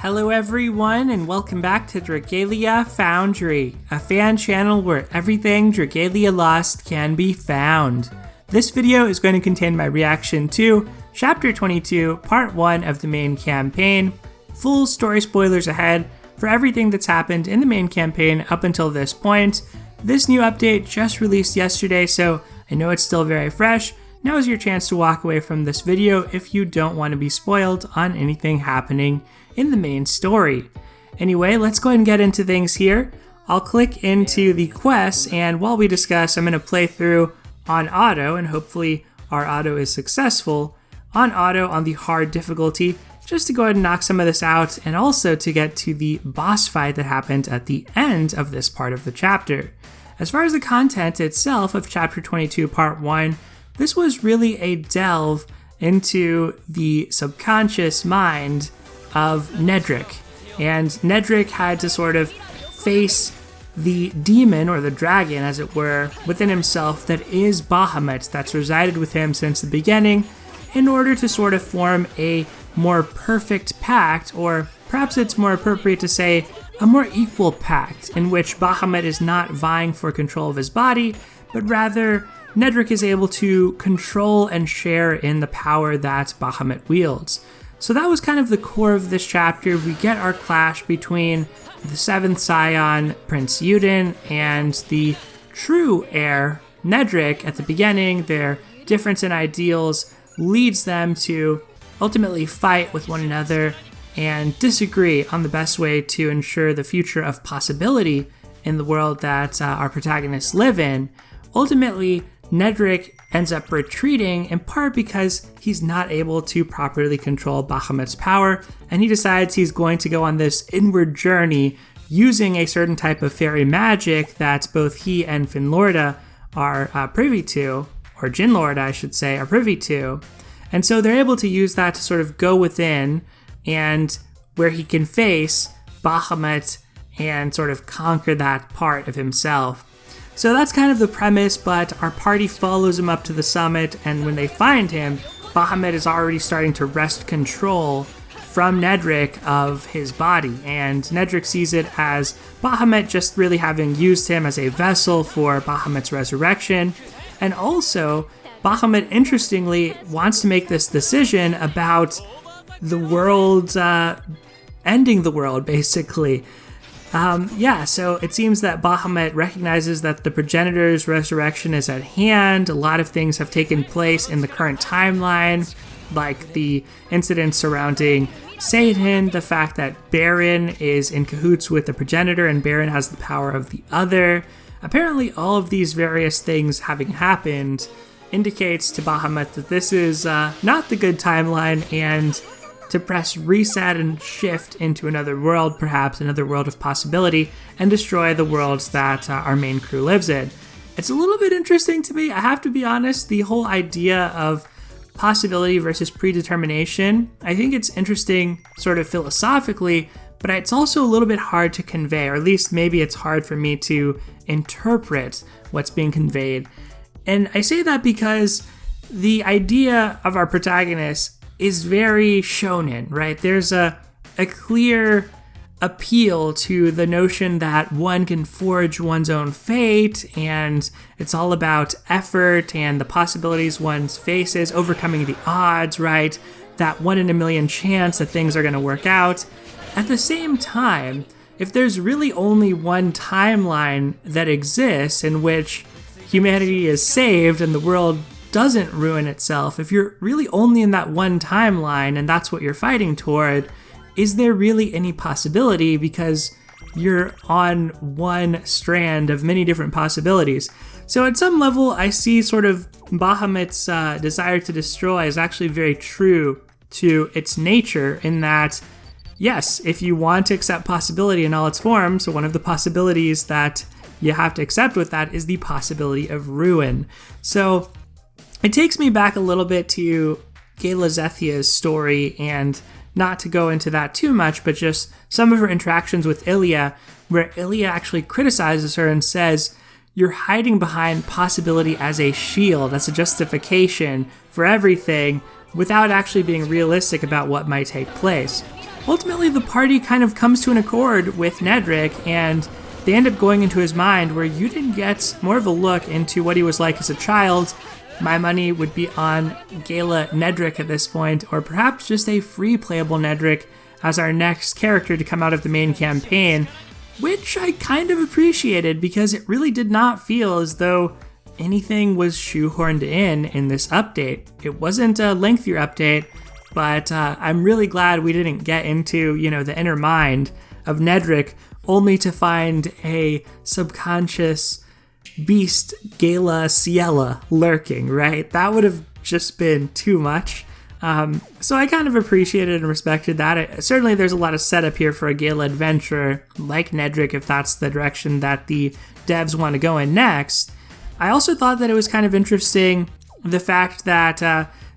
Hello everyone, and welcome back to Dragalia Foundry, a fan channel where everything Dragalia Lost can be found. This video is going to contain my reaction to Chapter 22, Part 1 of the main campaign. Full story spoilers ahead for everything that's happened in the main campaign up until this point. This new update just released yesterday, so I know it's still very fresh. Now is your chance to walk away from this video if you don't want to be spoiled on anything happening in the main story. Anyway, let's go ahead and get into things here. I'll click into the quests, and while we discuss, I'm going to play through on auto, and hopefully our auto is successful on auto on the hard difficulty, just to go ahead and knock some of this out, and also to get to the boss fight that happened at the end of this part of the chapter. As far as the content itself of Chapter 22 Part 1, this was really a delve into the subconscious mind of Nedrick. And Nedrick had to sort of face the demon, or the dragon as it were, within himself that is Bahamut, that's resided with him since the beginning, in order to sort of form a more perfect pact, or perhaps it's more appropriate to say a more equal pact, in which Bahamut is not vying for control of his body, but rather Nedrick is able to control and share in the power that Bahamut wields. So that was kind of the core of this chapter. We get our clash between the 7th Scion, Prince Yuden, and the true heir, Nedrick, at the beginning. Their difference in ideals leads them to ultimately fight with one another and disagree on the best way to ensure the future of possibility in the world that our protagonists live in. Ultimately, Nedrick ends up retreating, in part because he's not able to properly control Bahamut's power, and he decides he's going to go on this inward journey using a certain type of fairy magic that both he and Finlorda are privy to, or Jinlorda, I should say, are privy to. And so they're able to use that to sort of go within, and where he can face Bahamut and sort of conquer that part of himself. So that's kind of the premise, but our party follows him up to the summit, and when they find him, Bahamut is already starting to wrest control from Nedrick of his body, and Nedrick sees it as Bahamut just really having used him as a vessel for Bahamut's resurrection. And also, Bahamut, interestingly, wants to make this decision about the world, ending the world, basically. So it seems that Bahamut recognizes that the progenitor's resurrection is at hand. A lot of things have taken place in the current timeline, like the incidents surrounding Satan, the fact that Baron is in cahoots with the progenitor and Baron has the power of the other. Apparently all of these various things having happened indicates to Bahamut that this is not the good timeline, and to press reset and shift into another world, perhaps another world of possibility, and destroy the worlds that our main crew lives in. It's a little bit interesting to me, I have to be honest, the whole idea of possibility versus predetermination. I think it's interesting sort of philosophically, but it's also a little bit hard to convey, or at least maybe it's hard for me to interpret what's being conveyed. And I say that because the idea of our protagonist is very shonen, right? There's a clear appeal to the notion that one can forge one's own fate, and it's all about effort and the possibilities one faces, overcoming the odds, right? That 1 in a million chance that things are going to work out. At the same time, if there's really only one timeline that exists in which humanity is saved and the world doesn't ruin itself, if you're really only in that one timeline and that's what you're fighting toward, is there really any possibility, because you're on one strand of many different possibilities? So at some level, I see sort of Bahamut's desire to destroy is actually very true to its nature, in that, yes, if you want to accept possibility in all its forms, so one of the possibilities that you have to accept with that is the possibility of ruin. So it takes me back a little bit to Gayla Zethia's story, and not to go into that too much, but just some of her interactions with Ilya, where Ilya actually criticizes her and says, "You're hiding behind possibility as a shield, as a justification for everything, without actually being realistic about what might take place." ultimately the party kind of comes to an accord with Nedrick, and they end up going into his mind, where Yuden gets more of a look into what he was like as a child. My money would be on Gala Nedrick at this point, or perhaps just a free playable Nedrick as our next character to come out of the main campaign, which I kind of appreciated because it really did not feel as though anything was shoehorned in this update. It wasn't a lengthier update, but I'm really glad we didn't get into, the inner mind of Nedrick only to find a subconscious beast Gala Ciela lurking, right? That would have just been too much. So I kind of appreciated and respected that. Certainly there's a lot of setup here for a Gala adventure like Nedrick, if that's the direction that the devs want to go in next. I also thought that it was kind of interesting the fact that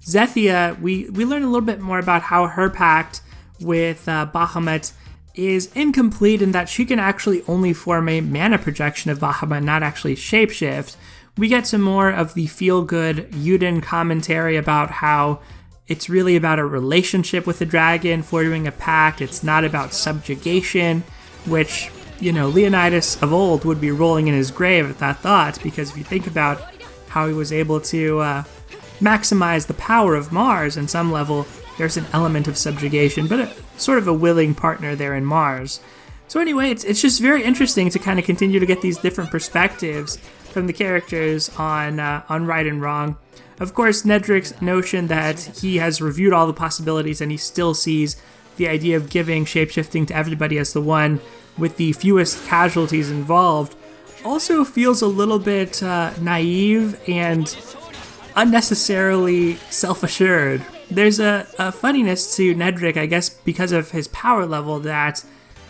Zethia, we learned a little bit more about how her pact with Bahamut is incomplete, in that she can actually only form a mana projection of Bahamut, not actually shapeshift. We get some more of the feel-good Yuden commentary about how it's really about a relationship with the dragon, forging a pact. It's not about subjugation, which, Leonidas of old would be rolling in his grave at that thought, because if you think about how he was able to maximize the power of Mars on some level, there's an element of subjugation, but sort of a willing partner there in Mars. So anyway, it's just very interesting to kind of continue to get these different perspectives from the characters on right and wrong. Of course, Nedrick's notion that he has reviewed all the possibilities and he still sees the idea of giving shapeshifting to everybody as the one with the fewest casualties involved also feels a little bit naive and unnecessarily self-assured. There's a funniness to Nedrick, I guess, because of his power level, that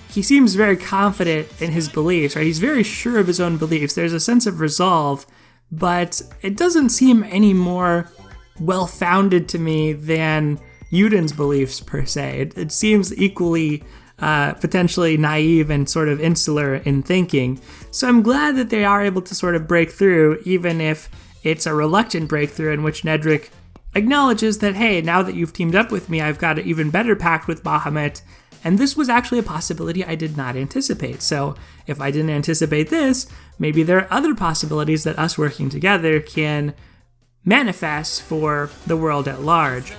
he seems very confident in his beliefs, right? He's very sure of his own beliefs. There's a sense of resolve, but it doesn't seem any more well-founded to me than Yuden's beliefs, per se. It seems equally potentially naive and sort of insular in thinking. So I'm glad that they are able to sort of break through, even if it's a reluctant breakthrough in which Nedrick acknowledges that, hey, now that you've teamed up with me, I've got an even better pact with Bahamut, and this was actually a possibility I did not anticipate. So if I didn't anticipate this, maybe there are other possibilities that us working together can manifest for the world at large.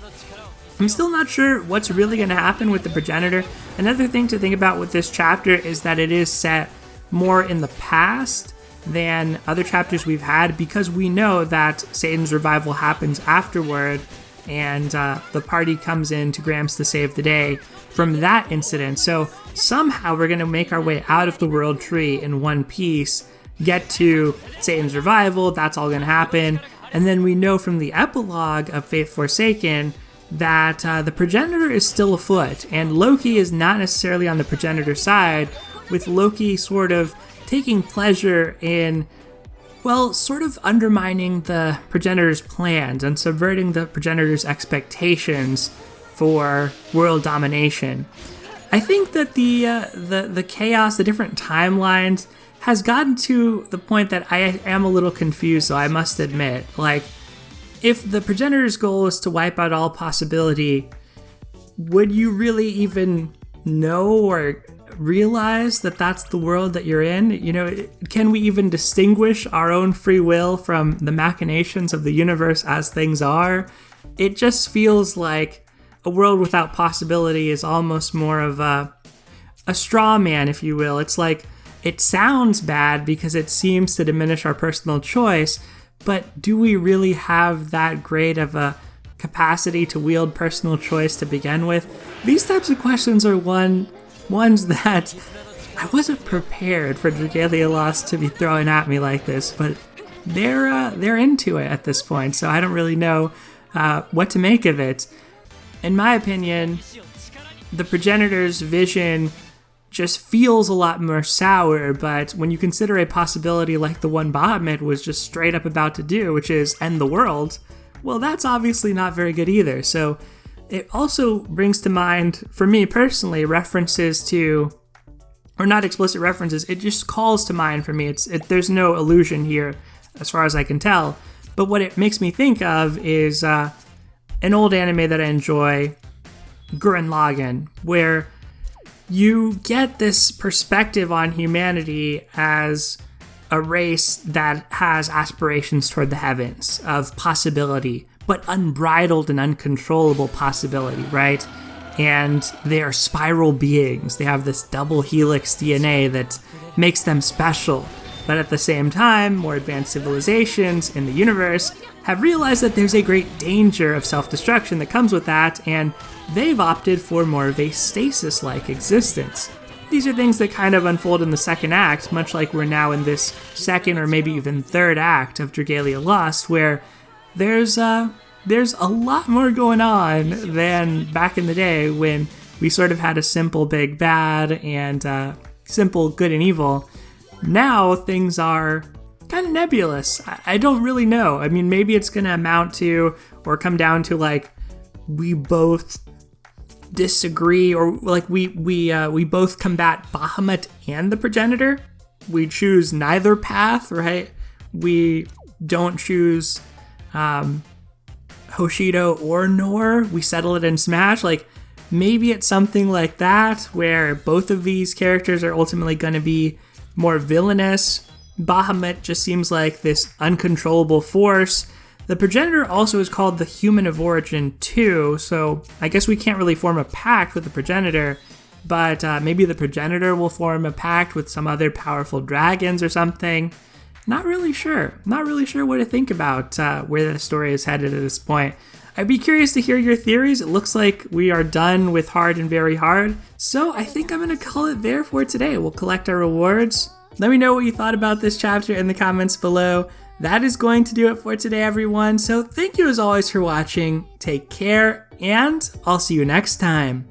I'm still not sure what's really going to happen with the progenitor. Another thing to think about with this chapter is that it is set more in the past than other chapters we've had, because we know that Satan's revival happens afterward, and the party comes in to Gramps to save the day from that incident. So somehow we're going to make our way out of the world tree in one piece, get to Satan's revival, that's all going to happen, and then we know from the epilogue of Faith Forsaken that the progenitor is still afoot, and Loki is not necessarily on the progenitor side, with Loki sort of taking pleasure in, well, sort of undermining the progenitor's plans and subverting the progenitor's expectations for world domination. I think that the chaos, the different timelines, has gotten to the point that I am a little confused, so I must admit. Like, if the progenitor's goal is to wipe out all possibility, would you really even know or realize that that's the world that you're in? Can we even distinguish our own free will from the machinations of the universe as things are? It just feels like a world without possibility is almost more of a straw man, if you will. It's like, it sounds bad because it seems to diminish our personal choice, but do we really have that great of a capacity to wield personal choice to begin with? These types of questions are ones that I wasn't prepared for Dragalia Lost to be throwing at me like this, but they're into it at this point, so I don't really know what to make of it. In my opinion, the progenitor's vision just feels a lot more sour, but when you consider a possibility like the one Bahamut was just straight up about to do, which is end the world, well, that's obviously not very good either. So it also brings to mind, for me personally, references to, or not explicit references, it just calls to mind for me. There's no illusion here, as far as I can tell. But what it makes me think of is an old anime that I enjoy, Gurren Lagann, where you get this perspective on humanity as a race that has aspirations toward the heavens, of possibility, but unbridled and uncontrollable possibility, right? And they are spiral beings. They have this double helix DNA that makes them special. But at the same time, more advanced civilizations in the universe have realized that there's a great danger of self-destruction that comes with that, and they've opted for more of a stasis-like existence. These are things that kind of unfold in the second act, much like we're now in this second or maybe even third act of Dragalia Lost, where there's a lot more going on than back in the day when we sort of had a simple big bad and simple good and evil. Now things are kind of nebulous. I don't really know. I mean, maybe it's going to amount to or come down to like we both disagree, or like we both combat Bahamut and the progenitor. We choose neither path, right? We don't choose Hoshido or Nor. We settle it in Smash. Like maybe it's something like that where both of these characters are ultimately going to be more villainous. Bahamut just seems like this uncontrollable force. The progenitor also is called the Human of Origin too, so I guess we can't really form a pact with the progenitor, but maybe the progenitor will form a pact with some other powerful dragons or something. Not really sure what to think about where the story is headed at this point. I'd be curious to hear your theories. It looks like we are done with Hard and Very Hard, so I think I'm going to call it there for today. We'll collect our rewards. Let me know what you thought about this chapter in the comments below. That is going to do it for today, everyone. So thank you as always for watching. Take care, and I'll see you next time.